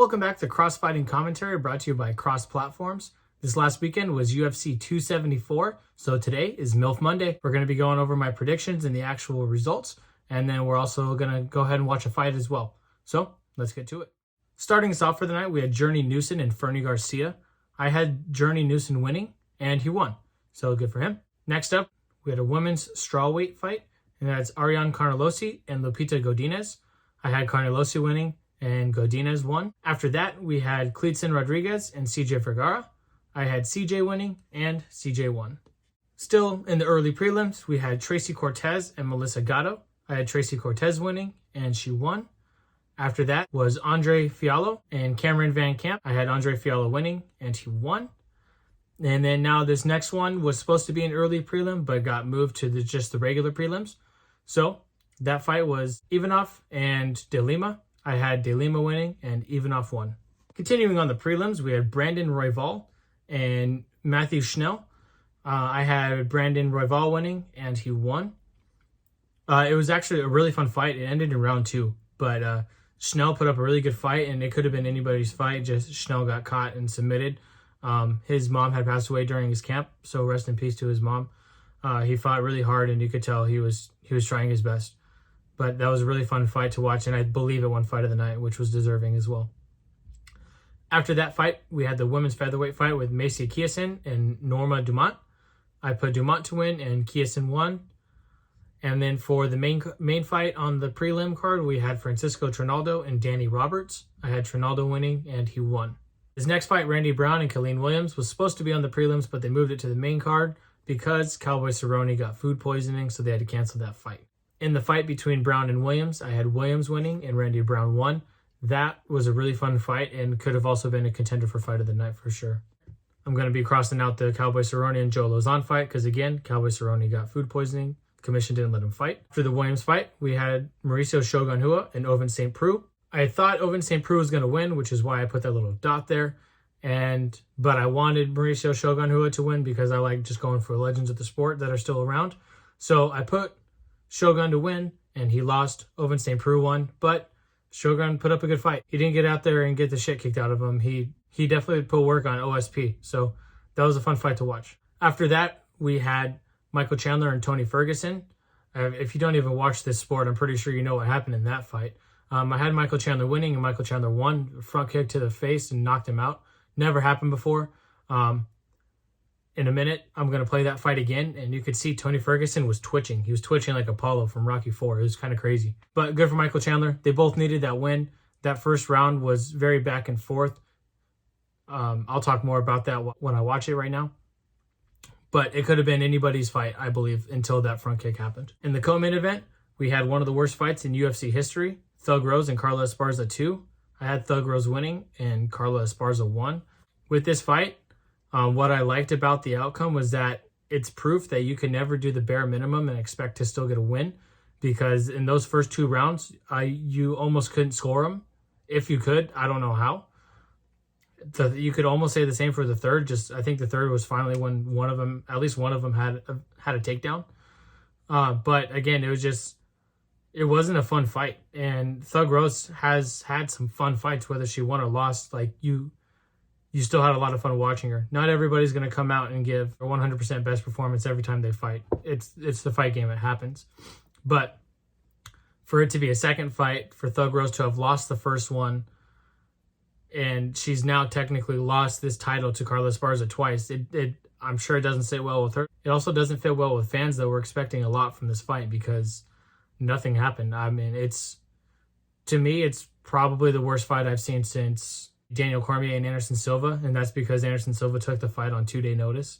Welcome back to Cross-Fighting Commentary, brought to you by Cross Platforms. This last weekend was UFC 274, so today is MILF Monday. We're going to be going over my predictions and the actual results, and then we're also going to go ahead and watch a fight as well. So, let's get to it. Starting us off for the night, we had Journey Newson and Fernie Garcia. I had Journey Newson winning, and he won, so good for him. Next up, we had a women's strawweight fight, and that's Ariane Carnalosi and Lupita Godinez. I had Carnalosi winning, and Godinez won. After that, we had Kleedson Rodriguez and CJ Vergara. I had CJ winning, and CJ won. Still in the early prelims, we had Tracy Cortez and Melissa Gatto. I had Tracy Cortez winning, and she won. After that was Andre Fiallo and Cameron Van Camp. I had Andre Fiallo winning, and he won. And then now this next one was supposed to be an early prelim, but got moved to just the regular prelims. So that fight was Ivanov and De Lima. I had De Lima winning, and Ivanov won. Continuing on the prelims, we had Brandon Royval and Matthew Schnell. I had Brandon Royval winning, and he won. It was actually a really fun fight. It ended in round 2, but Schnell put up a really good fight, and it could have been anybody's fight. Just Schnell got caught and submitted. His mom had passed away during his camp, so rest in peace to his mom. He fought really hard, and you could tell he was trying his best. But that was a really fun fight to watch, and I believe it won fight of the night, which was deserving as well. After that fight, we had the women's featherweight fight with Macy Kiyosan and Norma Dumont. I put Dumont to win, and Kiyosan won. And then for the main fight on the prelim card, we had Francisco Trinaldo and Danny Roberts. I had Trinaldo winning, and he won. His next fight, Randy Brown and Colleen Williams, was supposed to be on the prelims, but they moved it to the main card because Cowboy Cerrone got food poisoning, so they had to cancel that fight. In the fight between Brown and Williams, I had Williams winning, and Randy Brown won. That was a really fun fight and could have also been a contender for fight of the night for sure. I'm going to be crossing out the Cowboy Cerrone and Joe Lozon fight because, again, Cowboy Cerrone got food poisoning. The commission didn't let him fight. For the Williams fight, we had Mauricio Shogun Rua and Ovince St. Preux. I thought Ovince St. Preux was going to win, which is why I put that little dot there. But I wanted Mauricio Shogun Rua to win because I like just going for legends of the sport that are still around. So I put Shogun to win, and he lost. Ovince St. Preux won, but Shogun put up a good fight. He didn't get out there and get the shit kicked out of him. He definitely put work on OSP, so that was a fun fight to watch. After that, we had Michael Chandler and Tony Ferguson. If you don't even watch this sport, I'm pretty sure you know what happened in that fight. I had Michael Chandler winning, and Michael Chandler won. Front kick to the face and knocked him out. Never happened before. In a minute, I'm going to play that fight again, and you could see Tony Ferguson was twitching. He was twitching like Apollo from Rocky IV. It was kind of crazy. But good for Michael Chandler. They both needed that win. That first round was very back and forth. I'll talk more about that when I watch it right now. But it could have been anybody's fight, I believe, until that front kick happened. In the co-main event, we had one of the worst fights in UFC history, Thug Rose and Carla Esparza 2. I had Thug Rose winning, and Carla Esparza won. With this fight, what I liked about the outcome was that it's proof that you can never do the bare minimum and expect to still get a win, because in those first 2 rounds, you almost couldn't score them. If you could, I don't know how. So you could almost say the same for the third. I think the third was finally when at least one of them had a takedown. But again, it wasn't a fun fight. And Thug Rose has had some fun fights, whether she won or lost. Like you still had a lot of fun watching her. Not everybody's going to come out and give a 100% best performance every time they fight. It's the fight game. It happens. But for it to be a second fight, for Thug Rose to have lost the first one, and she's now technically lost this title to Carla Esparza twice, I'm sure it doesn't sit well with her. It also doesn't fit well with fans that were expecting a lot from this fight because nothing happened. I mean, to me, it's probably the worst fight I've seen since Daniel Cormier and Anderson Silva, and that's because Anderson Silva took the fight on 2-day notice.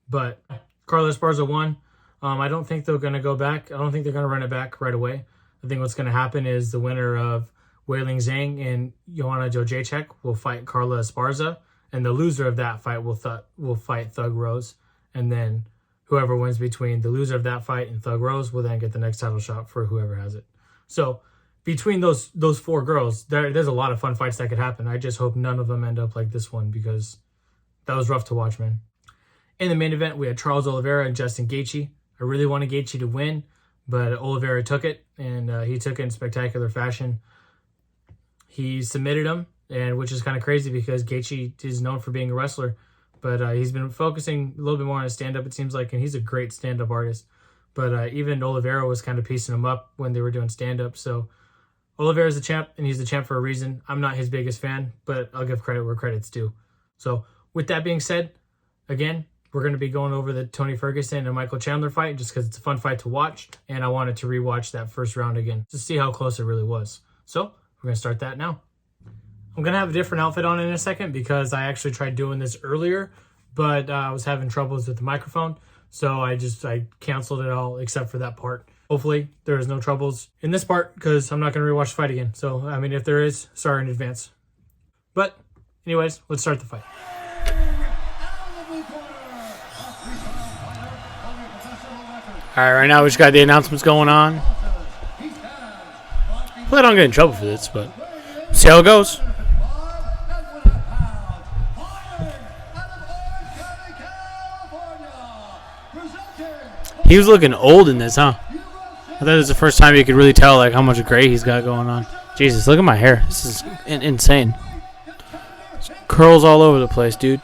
But Carla Esparza won. I don't think they're going to go back. I don't think they're going to run it back right away. I think what's going to happen is the winner of Weili Zhang and Joanna Jędrzejczyk will fight Carla Esparza, and the loser of that fight will fight Thug Rose, and then whoever wins between the loser of that fight and Thug Rose will then get the next title shot for whoever has it. So between those 4 girls, there's a lot of fun fights that could happen. I just hope none of them end up like this one because that was rough to watch, man. In the main event, we had Charles Oliveira and Justin Gaichi. I really wanted Gaichi to win, but Oliveira took it, and he took it in spectacular fashion. He submitted him, and which is kind of crazy because Gaichi is known for being a wrestler, but he's been focusing a little bit more on his stand-up, it seems like, and he's a great stand-up artist. But even Oliveira was kind of piecing him up when they were doing stand-up. So Oliveira's the champ, and he's the champ for a reason. I'm not his biggest fan, but I'll give credit where credit's due. So with that being said, again, we're going to be going over the Tony Ferguson and Michael Chandler fight just because it's a fun fight to watch, and I wanted to rewatch that first round again to see how close it really was. So we're going to start that now. I'm going to have a different outfit on in a second because I actually tried doing this earlier, but I was having troubles with the microphone, so I canceled it all except for that part. Hopefully there is no troubles in this part because I'm not going to rewatch the fight again. So, I mean, if there is, sorry in advance. But anyways, let's start the fight. All right, right now we just got the announcements going on. Hopefully I don't get in trouble for this, but see how it goes. He was looking old in this, huh? I thought it was the first time you could really tell like how much gray he's got going on. Jesus, look at my hair. This is insane. It's curls all over the place, dude.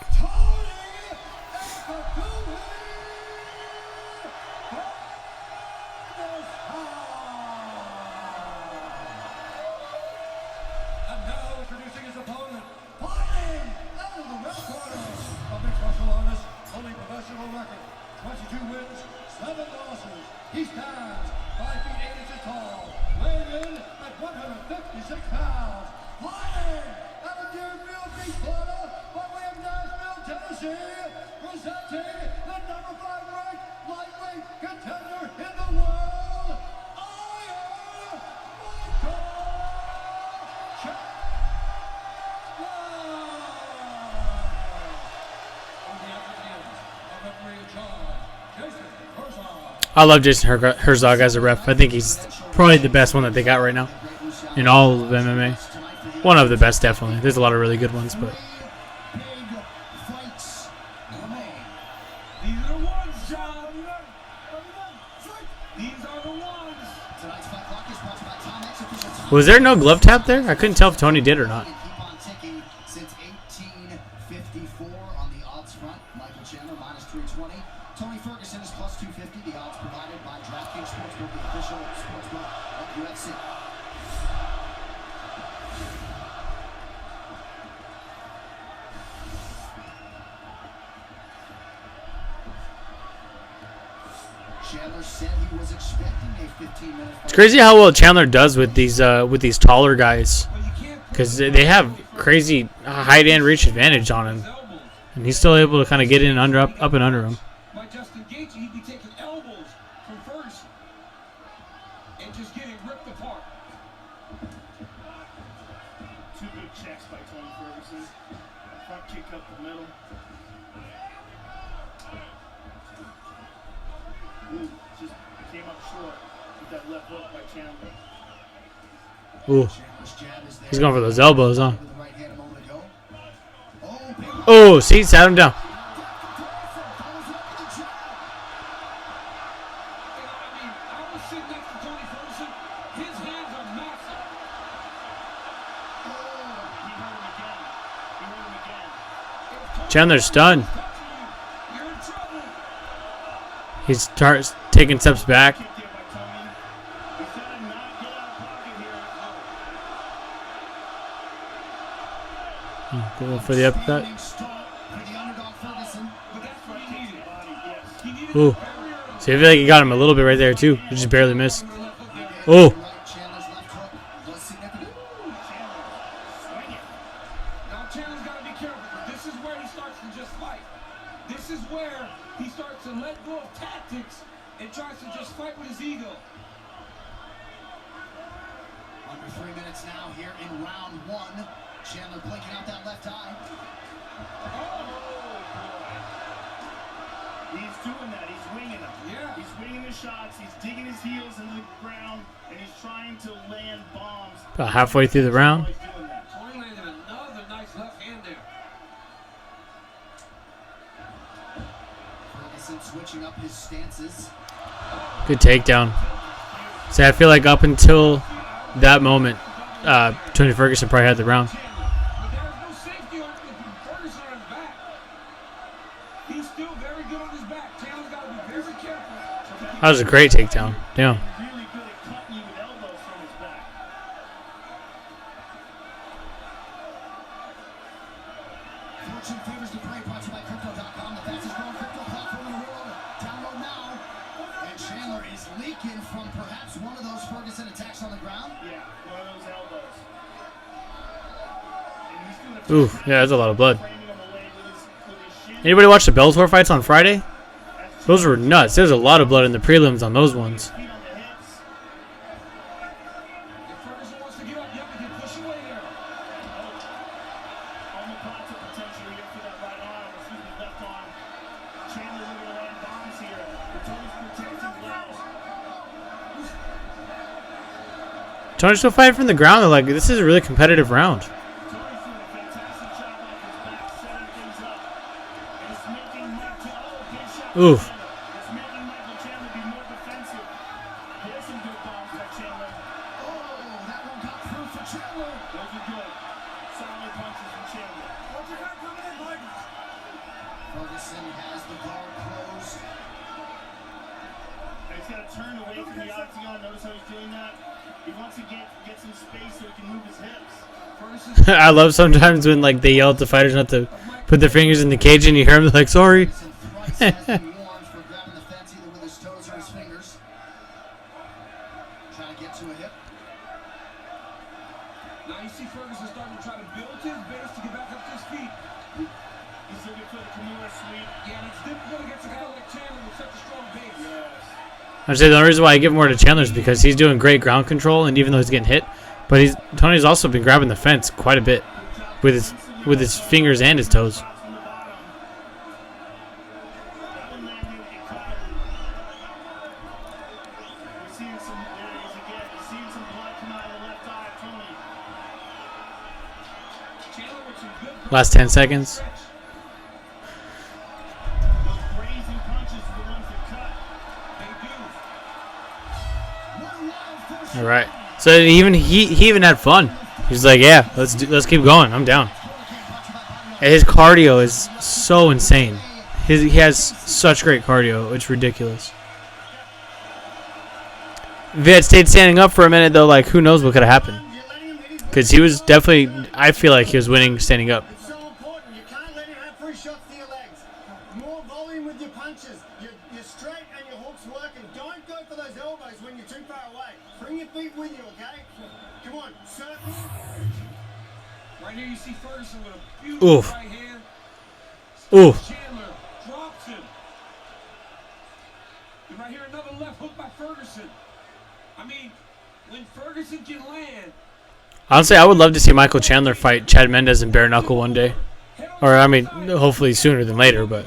I love Jason Herzog as a ref. I think he's probably the best one that they got right now in all of MMA. One of the best, definitely. There's a lot of really good ones, but was there no glove tap there? I couldn't tell if Tony did or not. Tony Ferguson is plus 250. The odds provided by DraftKings Sportsbook, the official sportsbook of UFC. Chandler said he was expecting a 15-minute fight. It's crazy how well Chandler does with these taller guys, because they have crazy height and reach advantage on him, and he's still able to kind of get in and up and under him. Gaichi, he'd be taking elbows from Ferguson and just getting ripped apart. Two good checks by Tony Ferguson. Front kick up the middle. Ooh, just came up short with that left hook by Chandler. Ooh, he's going for those elbows, huh? Oh, see, sat him down. Chandler's stunned. He starts taking steps back. Going for the uppercut. Ooh. See, I feel like he got him a little bit right there, too. He just barely missed. Oh. Under 3 minutes now here in round one. Chandler blinking out that left eye. Oh, boy. He's doing that. He's winging them. Yeah. He's winging his shots. He's digging his heels into the ground, and he's trying to land bombs. About halfway through the round. Tony landed another nice left hand there. Ferguson switching up his stances. Good takedown. See, I feel like up until that moment, Tony Ferguson probably had the round. That was a great takedown. Damn. Really good at cutting you with elbows from his back. Fortune favors the prey, brought to you by Crypto.com, the fastest growing crypto platform in the world. Download now. And Chandler is leaking from perhaps one of those Ferguson attacks on the ground. Yeah, one of those elbows. And he's doing a Ooh, yeah, that's a lot of blood. framing him away with his shin. Anybody watch the Bellator fights on Friday? Those were nuts. There's a lot of blood in the prelims on those ones. Feet on the hips. If Ferguson wants to get up, yep, he can push away here. Omoplata potentially in for that right arm, excuse me, left arm. Chandler looking to land bombs here. Tony's protecting well. Tony's still fighting from the ground. They're like, this is a really competitive round. Tony's doing a fantastic job off his back, setting things up. And it's making big shot. Oof. It's making Michael Chandler be more defensive. There's some good bombs by Chandler. Oh, that one got through for Chandler. Those are good. Solid punches from Chandler. What's your guy coming in, Mike? Ferguson has the guard closed. And he's got to turn away from the octagon. Notice how he's doing that? He wants to get some space so he can move his hips. Ferguson I love sometimes when like they yell at the fighters not to put their fingers in the cage and you hear them like, sorry. thrice has been warned for grabbing the fence either with his toes or his fingers. Trying to get to a hip. Now you see Ferguson starting to try to build his base to get back up to his feet. He's looking for the Kimura sweep. Yeah, and it's difficult against a guy like Chandler with such a strong base. Yes. I'd say the only reason why I give more to Chandler is because he's doing great ground control, and even though he's getting hit, but Tony's also been grabbing the fence quite a bit with his fingers and his toes. Shots from the bottom. That one landed and caught him. We're seeing some, there it is again. We're seeing some blood come out of the left eye of Tony. Chandler with some good Last 10 seconds. Those grazing punches are the ones that cut. they do. All right. So he even had fun. He's like, yeah, let's keep going. I'm down. And his cardio is so insane. He has such great cardio. It's ridiculous. If he had stayed standing up for a minute, though, like, who knows what could have happened. Because he was definitely, I feel like he was winning standing up. It's so important. You can't let him have free shots to your legs. More volume with your punches. You're straight and your hooks working. Don't go for those elbows when you're too far away. Bring your feet with you, okay? Come on, circle. Right here you see Ferguson with a beautiful Oof. right hand. Oof. Chandler drops him. And right here another left hook by Ferguson. I mean, when Ferguson can land, Honestly, I would love to see Michael Chandler fight Chad Mendes in bare knuckle one day. Or, I mean, hopefully sooner than later, but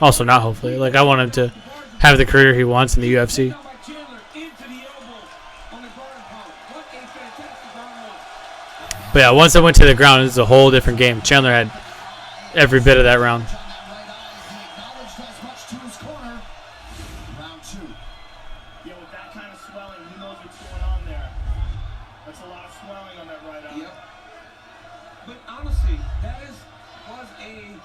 also not hopefully. Like, I want him to have the career he wants in the UFC. down by Chandler into the elbow on the guard pound. What a fantastic ground roll. But yeah, once I went to the ground, it was a whole different game. Chandler had every bit of that round. On that right eye, he acknowledged as much to his corner. Round two. Yeah, with that kind of swelling, who knows what's going on there? That's a lot of swelling on that right eye. Yep. But honestly, that honestly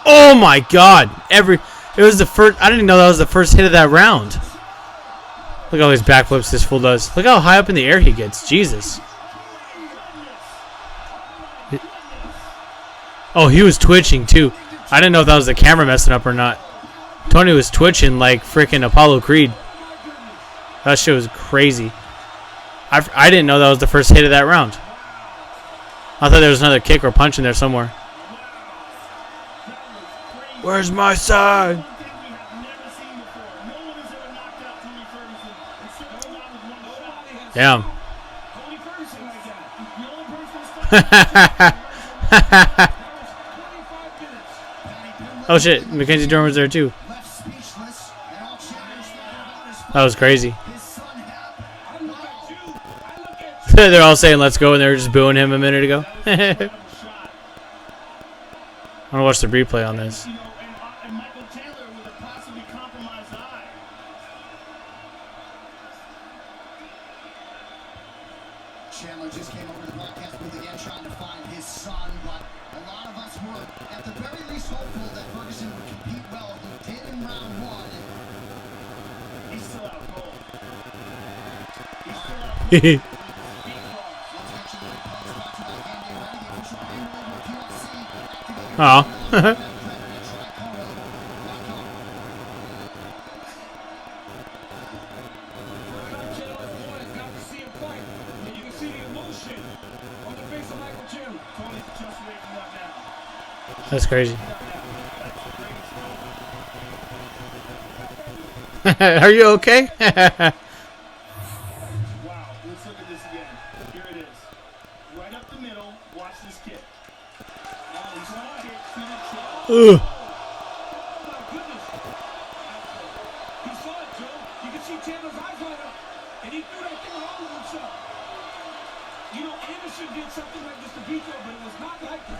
Oh my God! It was the first. I didn't even know that was the first hit of that round. Look at all these backflips this fool does. Look how high up in the air he gets. Jesus. Oh, he was twitching too. I didn't know if that was the camera messing up or not. Tony was twitching like freaking Apollo Creed. That shit was crazy. I didn't know that was the first hit of that round. I thought there was another kick or punch in there somewhere. Where's my side? One thing we have never seen before. No one has ever knocked out Tony Ferguson and still held on with one shot. Damn. Tony Ferguson like that. The only person to stop Oh shit, Mackenzie Dorn was there too. Left speechless, and all Chandler's thinking about is That was crazy. his son Hap. I look at you. I look at you. They're all saying let's go and they were just booing him a minute ago. I want to watch the replay on this. you know, and Michael Chandler with a possibly compromised eye. Chandler just came over to the broadcast booth again trying to find his son, but a lot of us were at the very least hopeful that Ferguson would compete well. He did in round one. Oh. That's crazy. Are you okay? Wow, let's look at this again. Here it is. Right up the middle, watch this kick. He's on kick to the chest. Ugh. Oh my goodness. He saw it, Joe. You can see Taylor's eyes light up. And he threw that thing all over himself. You know, Anderson did something like this to Vito, but it was not like this.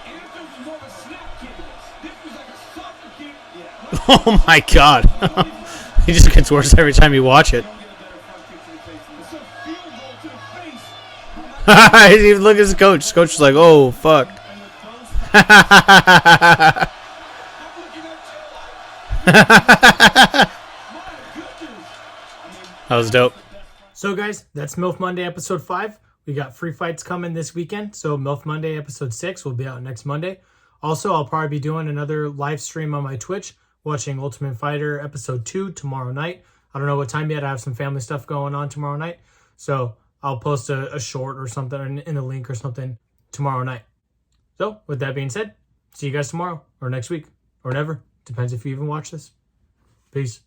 Anderson was more of a snap kick. This was like a softer kick. Yeah. Oh my god. He just gets worse every time you watch it. It's a field goal to the face. Even look at his coach. His coach is like, oh, fuck. I'm looking at you. My goodness. That was dope. So, guys, that's MILF Monday episode 5. We got free fights coming this weekend. So, MILF Monday episode 6 will be out next Monday. Also, I'll probably be doing another live stream on my Twitch, watching Ultimate Fighter episode 2 tomorrow night. I don't know what time yet. I have some family stuff going on tomorrow night. So, I'll post a short or something in a link or something tomorrow night. So, with that being said, see you guys tomorrow or next week or never. Depends if you even watch this. Peace.